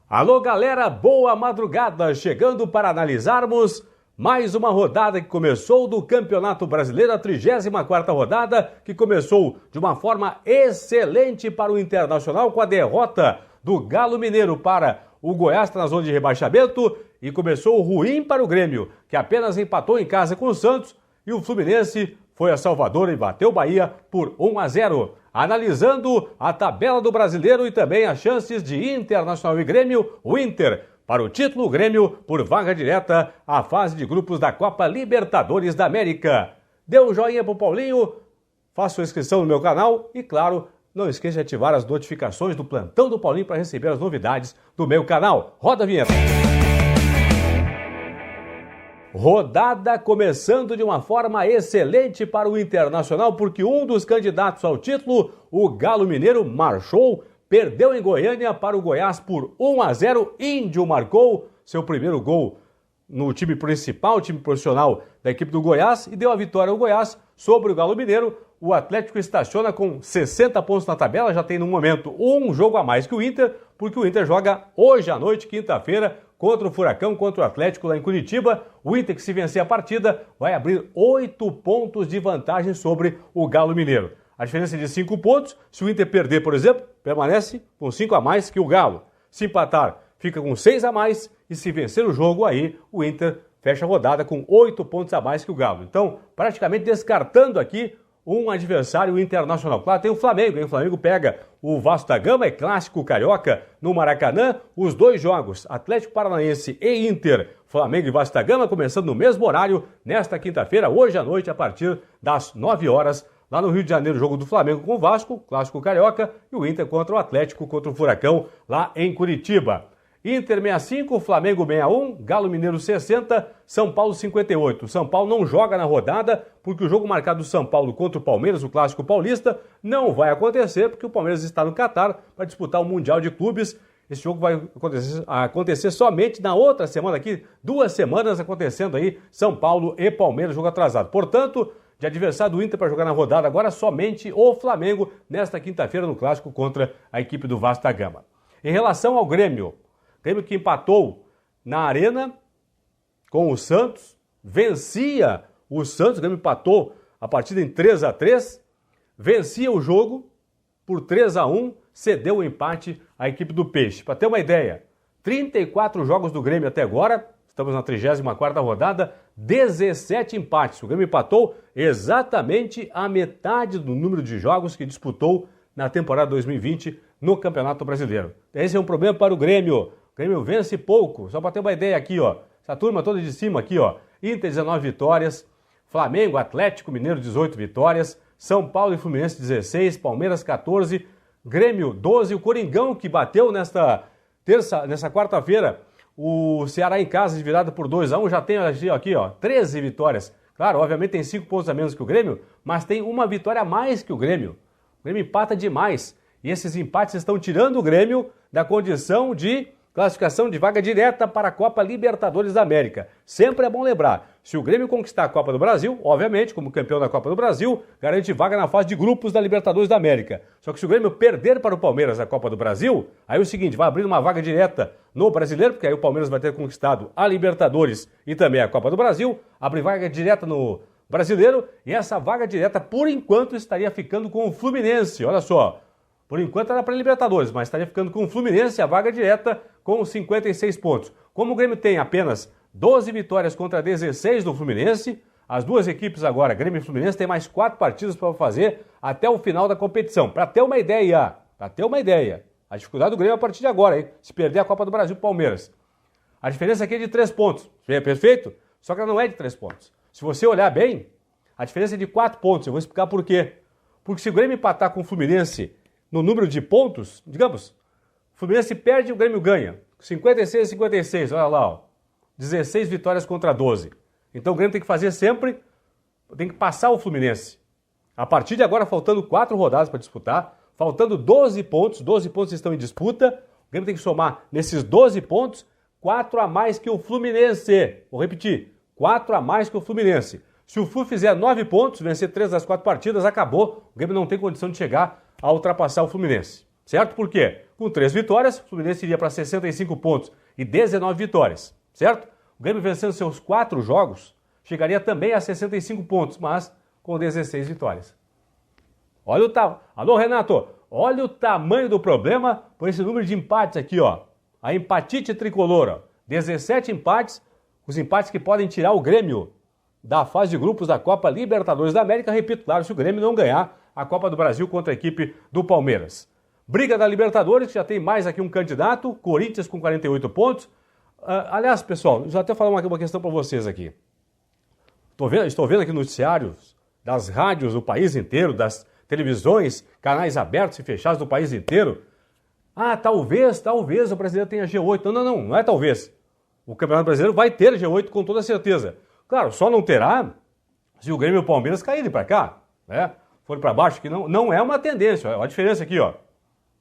Alô galera, boa madrugada, chegando para analisarmos mais uma rodada que começou do Campeonato Brasileiro, a 34ª rodada, que começou de uma forma excelente para o Internacional com a derrota do Galo Mineiro para o Goiás, na zona de rebaixamento, e começou ruim para o Grêmio, que apenas empatou em casa com o Santos, e o Fluminense foi a Salvador e bateu o Bahia por 1-0. Analisando a tabela do Brasileiro e também as chances de Internacional e Grêmio, o Inter para o título, o Grêmio por vaga direta à fase de grupos da Copa Libertadores da América. Dê um joinha pro Paulinho, faça sua inscrição no meu canal e, claro, não esqueça de ativar as notificações do Plantão do Paulinho para receber as novidades do meu canal. Roda a vinheta. Rodada começando de uma forma excelente para o Internacional, porque um dos candidatos ao título, o Galo Mineiro, marchou, perdeu em Goiânia para o Goiás por 1-0. Índio marcou seu primeiro gol no time principal, time profissional da equipe do Goiás, e deu a vitória ao Goiás sobre o Galo Mineiro. O Atlético estaciona com 60 pontos na tabela, já tem no momento um jogo a mais que o Inter, porque o Inter joga hoje à noite, quinta-feira, contra o Furacão, contra o Atlético lá em Curitiba. O Inter, que se vencer a partida, vai abrir 8 pontos de vantagem sobre o Galo Mineiro. A diferença é de 5 pontos. Se o Inter perder, por exemplo, permanece com 5 a mais que o Galo. Se empatar, fica com 6 a mais. E se vencer o jogo, aí o Inter fecha a rodada com 8 pontos a mais que o Galo. Então, praticamente descartando aqui um adversário internacional. Claro, tem o Flamengo, hein? O Flamengo pega o Vasco da Gama, é clássico carioca no Maracanã. Os dois jogos, Atlético Paranaense e Inter, Flamengo e Vasco da Gama, começando no mesmo horário, nesta quinta-feira, hoje à noite, a partir das 9 horas, lá no Rio de Janeiro, o jogo do Flamengo com o Vasco, clássico carioca, e o Inter contra o Atlético, contra o Furacão, lá em Curitiba. Inter 65, Flamengo 61, Galo Mineiro 60, São Paulo 58. São Paulo não joga na rodada porque o jogo marcado do São Paulo contra o Palmeiras, o clássico paulista, não vai acontecer porque o Palmeiras está no Catar para disputar o Mundial de Clubes. Esse jogo vai acontecer somente na outra semana aqui, 2 semanas acontecendo aí, São Paulo e Palmeiras, jogo atrasado. Portanto, de adversário do Inter para jogar na rodada agora somente o Flamengo nesta quinta-feira no clássico contra a equipe do Vasco da Gama. Em relação ao Grêmio que empatou na Arena com o Santos, vencia o Santos, o Grêmio empatou a partida em 3-3, vencia o jogo por 3-1, cedeu o empate à equipe do Peixe. Para ter uma ideia, 34 jogos do Grêmio até agora, estamos na 34ª rodada, 17 empates. O Grêmio empatou exatamente a metade do número de jogos que disputou na temporada 2020 no Campeonato Brasileiro. Esse é um problema para o Grêmio. O Grêmio vence pouco, só para ter uma ideia aqui, ó. Essa turma toda de cima aqui, ó. Inter 19 vitórias, Flamengo, Atlético Mineiro 18 vitórias, São Paulo e Fluminense 16, Palmeiras 14, Grêmio 12, o Coringão que bateu nessa quarta-feira, o Ceará em casa de virada por 2-1, já tem aqui, ó, 13 vitórias. Claro, obviamente tem 5 pontos a menos que o Grêmio, mas tem uma vitória a mais que o Grêmio. O Grêmio empata demais. E esses empates estão tirando o Grêmio da condição de classificação de vaga direta para a Copa Libertadores da América. Sempre é bom lembrar, se o Grêmio conquistar a Copa do Brasil, obviamente, como campeão da Copa do Brasil, garante vaga na fase de grupos da Libertadores da América. Só que se o Grêmio perder para o Palmeiras a Copa do Brasil, aí é o seguinte, vai abrir uma vaga direta no Brasileiro, porque aí o Palmeiras vai ter conquistado a Libertadores e também a Copa do Brasil, abre vaga direta no Brasileiro, e essa vaga direta, por enquanto, estaria ficando com o Fluminense. Olha só, por enquanto era para a Libertadores, mas estaria ficando com o Fluminense, a vaga direta, com 56 pontos. Como o Grêmio tem apenas 12 vitórias contra 16 do Fluminense, as duas equipes agora, Grêmio e Fluminense, têm mais 4 partidas para fazer até o final da competição. Para ter uma ideia, a dificuldade do Grêmio a partir de agora, hein? Se perder a Copa do Brasil, Palmeiras. A diferença aqui é de 3 pontos. É perfeito? Só que ela não é de 3 pontos. Se você olhar bem, a diferença é de 4 pontos. Eu vou explicar por quê. Porque se o Grêmio empatar com o Fluminense no número de pontos, digamos, o Fluminense perde e o Grêmio ganha. 56-56, olha lá, ó. 16 vitórias contra 12. Então o Grêmio tem que fazer sempre, tem que passar o Fluminense. A partir de agora, faltando 4 rodadas para disputar, faltando 12 pontos estão em disputa, o Grêmio tem que somar nesses 12 pontos, 4 a mais que o Fluminense. Vou repetir, 4 a mais que o Fluminense. Se o Flu fizer 9 pontos, vencer 3 das 4 partidas, acabou. O Grêmio não tem condição de chegar a ultrapassar o Fluminense. Certo? Por quê? com 3 vitórias, o Fluminense iria para 65 pontos e 19 vitórias, certo? O Grêmio vencendo seus 4 jogos, chegaria também a 65 pontos, mas com 16 vitórias. Olha o tamanho. Alô, Renato, olha o tamanho do problema por esse número de empates aqui, ó. A empatite tricolor, ó. 17 empates, os empates que podem tirar o Grêmio da fase de grupos da Copa Libertadores da América. Repito, claro, se o Grêmio não ganhar a Copa do Brasil contra a equipe do Palmeiras. Briga da Libertadores, que já tem mais aqui um candidato, Corinthians com 48 pontos. Aliás, pessoal, já até falar uma questão para vocês aqui. Estou vendo aqui noticiários das rádios do país inteiro, das televisões, canais abertos e fechados do país inteiro. Talvez o brasileiro tenha G8. Não é talvez. O Campeonato Brasileiro vai ter G8 com toda certeza. Claro, só não terá se o Grêmio e o Palmeiras caírem para cá, né? Forem para baixo, que não é uma tendência. Olha a diferença aqui, ó.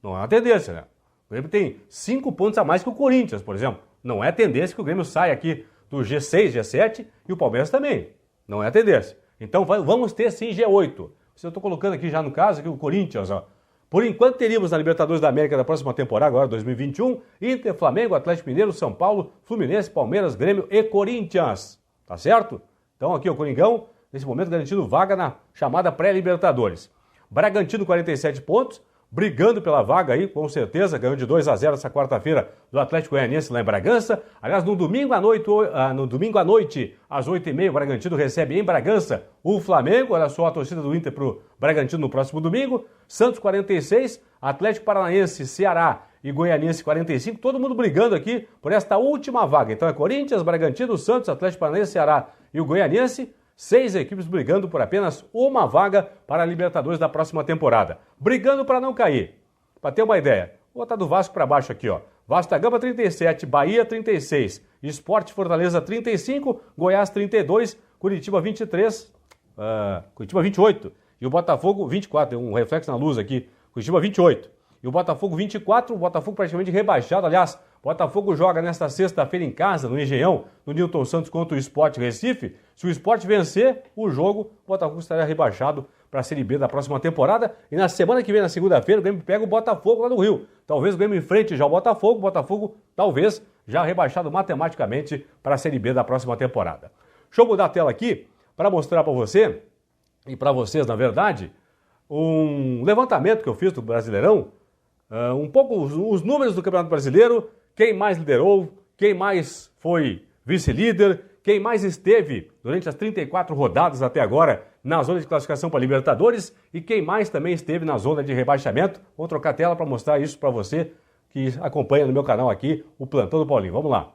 Não é uma tendência, né? O Grêmio tem 5 pontos a mais que o Corinthians, por exemplo. Não é tendência que o Grêmio saia aqui do G6, G7 e o Palmeiras também. Não é tendência. Então vamos ter sim G8. Eu estou colocando aqui já no caso aqui o Corinthians, ó. Por enquanto teríamos na Libertadores da América da próxima temporada, agora 2021, Inter, Flamengo, Atlético Mineiro, São Paulo, Fluminense, Palmeiras, Grêmio e Corinthians. Tá certo? Então aqui o Coringão, nesse momento garantindo vaga na chamada pré-Libertadores. Bragantino 47 pontos, brigando pela vaga aí, com certeza, ganhou de 2-0 essa quarta-feira do Atlético Goianiense lá em Bragança. Aliás, no domingo à noite, às 8h30, o Bragantino recebe em Bragança o Flamengo. Olha só a torcida do Inter pro Bragantino no próximo domingo. Santos 46, Atlético Paranaense, Ceará e Goianiense 45, todo mundo brigando aqui por esta última vaga. Então é Corinthians, Bragantino, Santos, Atlético Paranaense, Ceará e o Goianiense. 6 equipes brigando por apenas uma vaga para a Libertadores da próxima temporada. Brigando para não cair. Para ter uma ideia, vou botar do Vasco para baixo aqui, ó. Vasco da Gama 37, Bahia 36, Sport Fortaleza 35, Goiás 32, Curitiba 23, Curitiba 28 e o Botafogo 24. Tem um reflexo na luz aqui. Curitiba 28. E o Botafogo 24, o Botafogo praticamente rebaixado. Aliás, o Botafogo joga nesta sexta-feira em casa, no Engenhão, no Newton Santos contra o Sport Recife. Se o Sport vencer o jogo, o Botafogo estará rebaixado para a Série B da próxima temporada. E na semana que vem, na segunda-feira, o Grêmio pega o Botafogo lá no Rio. Talvez o Grêmio enfrente já o Botafogo talvez já rebaixado matematicamente para a Série B da próxima temporada. Deixa eu mudar a tela aqui para mostrar para você, e para vocês, na verdade, um levantamento que eu fiz do Brasileirão, um pouco os números do Campeonato Brasileiro, quem mais liderou, quem mais foi vice-líder, quem mais esteve durante as 34 rodadas até agora na zona de classificação para Libertadores e quem mais também esteve na zona de rebaixamento. Vou trocar a tela para mostrar isso para você que acompanha no meu canal aqui, o Plantão do Paulinho. Vamos lá.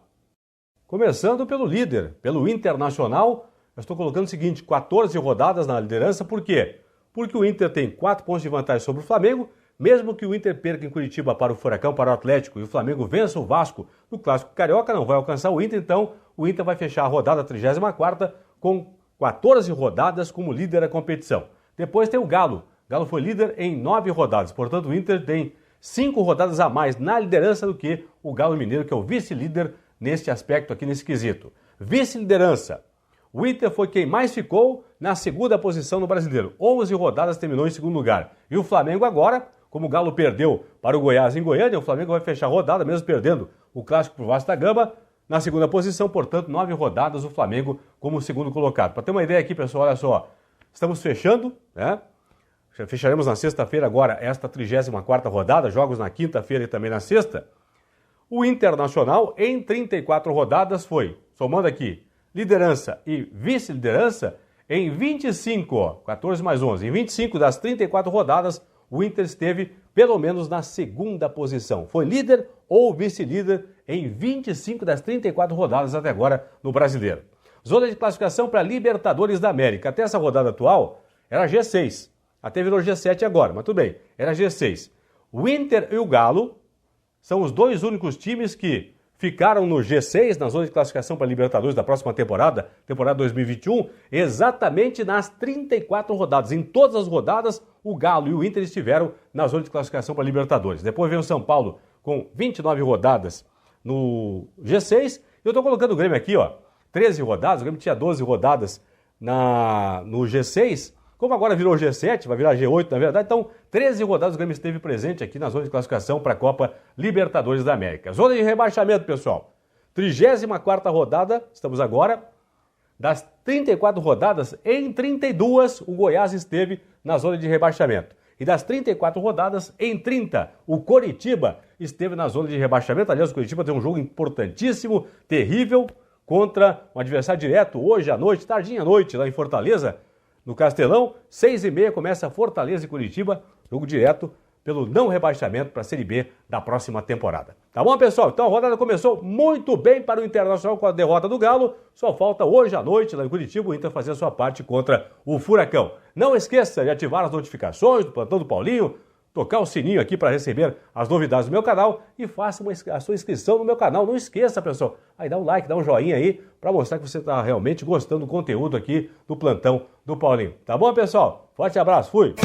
Começando pelo líder, pelo Internacional, eu estou colocando o seguinte, 14 rodadas na liderança, por quê? Porque o Inter tem 4 pontos de vantagem sobre o Flamengo. Mesmo que o Inter perca em Curitiba para o Furacão, para o Atlético, e o Flamengo vença o Vasco no Clássico Carioca, não vai alcançar o Inter, então o Inter vai fechar a rodada 34ª com 14 rodadas como líder da competição. Depois tem o Galo. O Galo foi líder em 9 rodadas, portanto o Inter tem 5 rodadas a mais na liderança do que o Galo Mineiro, que é o vice-líder neste aspecto aqui, nesse quesito. Vice-liderança. O Inter foi quem mais ficou na segunda posição no Brasileiro. 11 rodadas terminou em segundo lugar. E o Flamengo agora, como o Galo perdeu para o Goiás em Goiânia, o Flamengo vai fechar a rodada, mesmo perdendo o clássico para o Vasco da Gama, na segunda posição, portanto, 9 rodadas o Flamengo como segundo colocado. Para ter uma ideia aqui, pessoal, olha só, estamos fechando, né? Fecharemos na sexta-feira agora esta 34ª rodada, jogos na quinta-feira e também na sexta. O Internacional, em 34 rodadas, foi, somando aqui, liderança e vice-liderança, em 25, 14 mais 11, em 25 das 34 rodadas, o Inter esteve pelo menos na segunda posição. Foi líder ou vice-líder em 25 das 34 rodadas até agora no Brasileiro. Zona de classificação para Libertadores da América. Até essa rodada atual era G6. Até virou G7 agora, mas tudo bem. Era G6. O Inter e o Galo são os dois únicos times que ficaram no G6, na zona de classificação para Libertadores da próxima temporada, temporada 2021, exatamente nas 34 rodadas. Em todas as rodadas, o Galo e o Inter estiveram na zona de classificação para Libertadores. Depois veio o São Paulo com 29 rodadas no G6. Eu estou colocando o Grêmio aqui, ó, 13 rodadas. O Grêmio tinha 12 rodadas no G6, Como agora virou G7, vai virar G8 na verdade, então 13 rodadas o Grêmio esteve presente aqui na zona de classificação para a Copa Libertadores da América. Zona de rebaixamento, pessoal. 34ª rodada, estamos agora. Das 34 rodadas, em 32 o Goiás esteve na zona de rebaixamento. E das 34 rodadas, em 30, o Coritiba esteve na zona de rebaixamento. Aliás, o Coritiba tem um jogo importantíssimo, terrível, contra um adversário direto hoje à noite, tardinha à noite, lá em Fortaleza, no Castelão. 6h30 começa Fortaleza e Coritiba, jogo direto pelo não rebaixamento para a Série B da próxima temporada. Tá bom, pessoal? Então a rodada começou muito bem para o Internacional com a derrota do Galo. Só falta hoje à noite, lá em Curitiba, o Inter fazer a sua parte contra o Furacão. Não esqueça de ativar as notificações do Plantão do Paulinho, tocar o sininho aqui para receber as novidades do meu canal e faça a sua inscrição no meu canal. Não esqueça, pessoal. Aí dá um like, dá um joinha aí para mostrar que você está realmente gostando do conteúdo aqui do Plantão do Paulinho. Tá bom, pessoal? Forte abraço, fui!